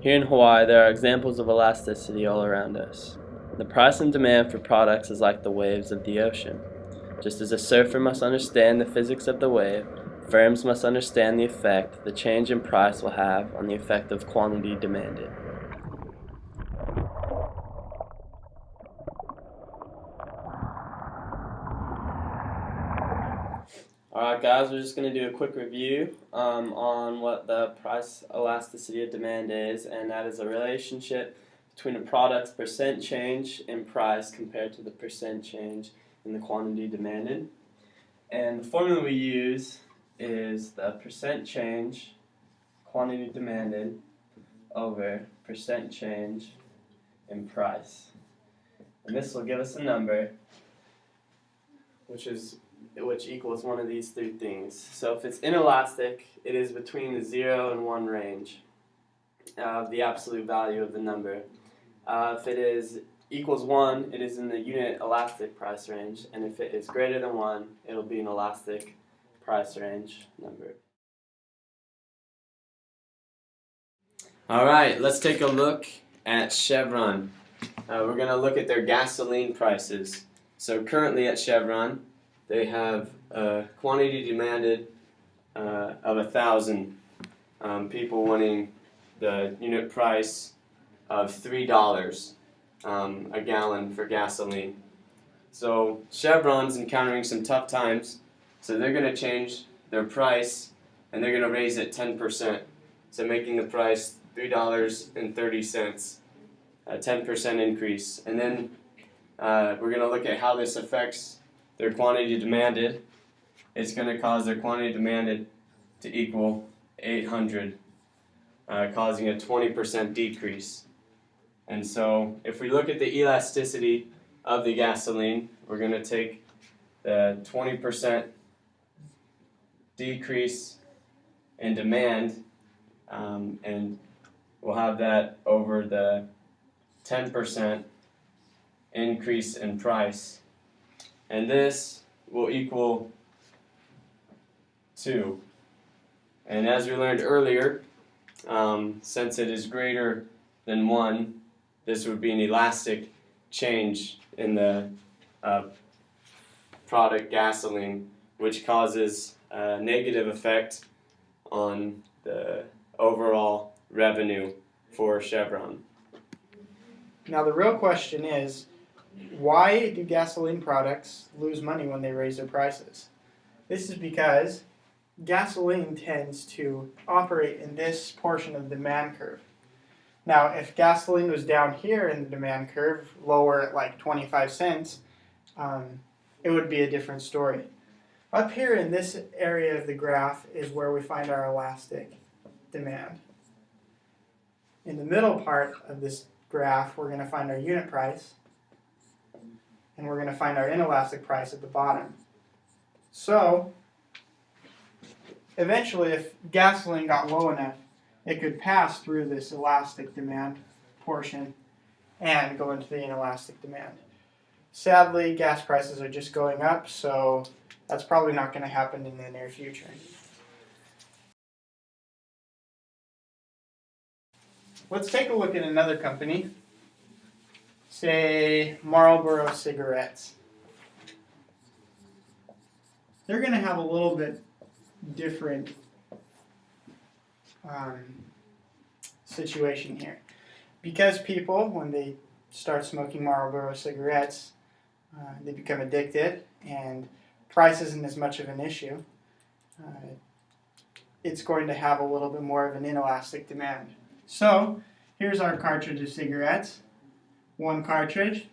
Here in Hawaii, there are examples of elasticity all around us. The price and demand for products is like the waves of the ocean. Just as a surfer must understand the physics of the wave, firms must understand the effect the change in price will have on the effect of quantity demanded. Alright guys, we're just going to do a quick review on what the price elasticity of demand is, and that is a relationship between a product's percent change in price compared to the percent change in the quantity demanded. And the formula we use is the percent change quantity demanded over percent change in price. And this will give us a number which equals one of these three things. So if it's inelastic, it is between the 0 and 1 range of the absolute value of the number. If it is equals 1, it is in the unit elastic price range, and if it is greater than 1, it'll be an elastic price range number. Alright, let's take a look at Chevron. We're going to look at their gasoline prices. So currently at Chevron, they have a quantity demanded of 1,000 people wanting the unit price of $3 a gallon for gasoline. So Chevron's encountering some tough times, so they're going to change their price and they're going to raise it 10%, so making the price $3.30, a 10% increase. And then we're going to look at how this affects their quantity demanded. It's going to cause their quantity demanded to equal 800, causing a 20% decrease. And so if we look at the elasticity of the gasoline, we're going to take the 20% decrease in demand and we'll have that over the 10% increase in price. And this will equal 2. And as we learned earlier, since it is greater than 1, this would be an elastic change in the product gasoline, which causes a negative effect on the overall revenue for Chevron. Now the real question is, why do gasoline products lose money when they raise their prices? This is because gasoline tends to operate in this portion of the demand curve. Now, if gasoline was down here in the demand curve, lower at like 25 cents, it would be a different story. Up here in this area of the graph is where we find our elastic demand. In the middle part of this graph, we're going to find our unit price, and we're going to find our inelastic price at the bottom. So, eventually, if gasoline got low enough, it could pass through this elastic demand portion and go into the inelastic demand. Sadly, gas prices are just going up, so that's probably not going to happen in the near future. Let's take a look at another company, say Marlboro cigarettes. They're going to have a little bit different situation here. Because people, when they start smoking Marlboro cigarettes, they become addicted, and price isn't as much of an issue. It's going to have a little bit more of an inelastic demand. So, here's our cartridge of cigarettes. One cartridge.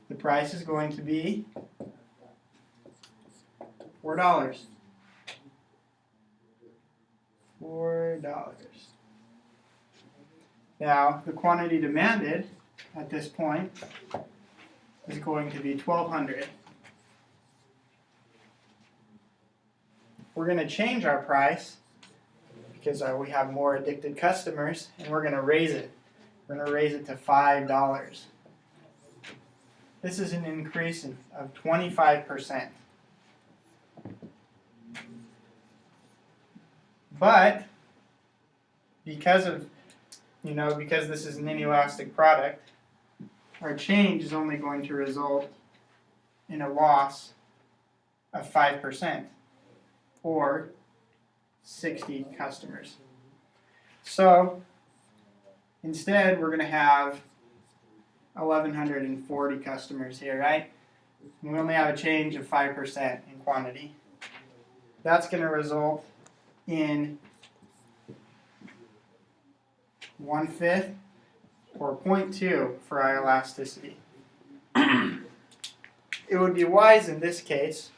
The price is going to be $4. $4. Now, the quantity demanded at this point is going to be 1,200. We're going to change our price because we have more addicted customers, and we're going to raise it. We're going to raise it to $5. This is an increase of 25%. But because of, because this is an inelastic product, our change is only going to result in a loss of 5% or 60 customers. So instead, we're going to have 1,140 customers here, right? We only have a change of 5% in quantity. That's going to result in 1/5 or 0.2 for our elasticity. It would be wise in this case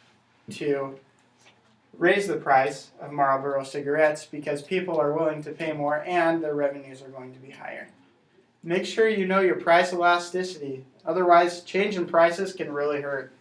to raise the price of Marlboro cigarettes because people are willing to pay more and their revenues are going to be higher. Make sure you know your price elasticity. Otherwise, change in prices can really hurt.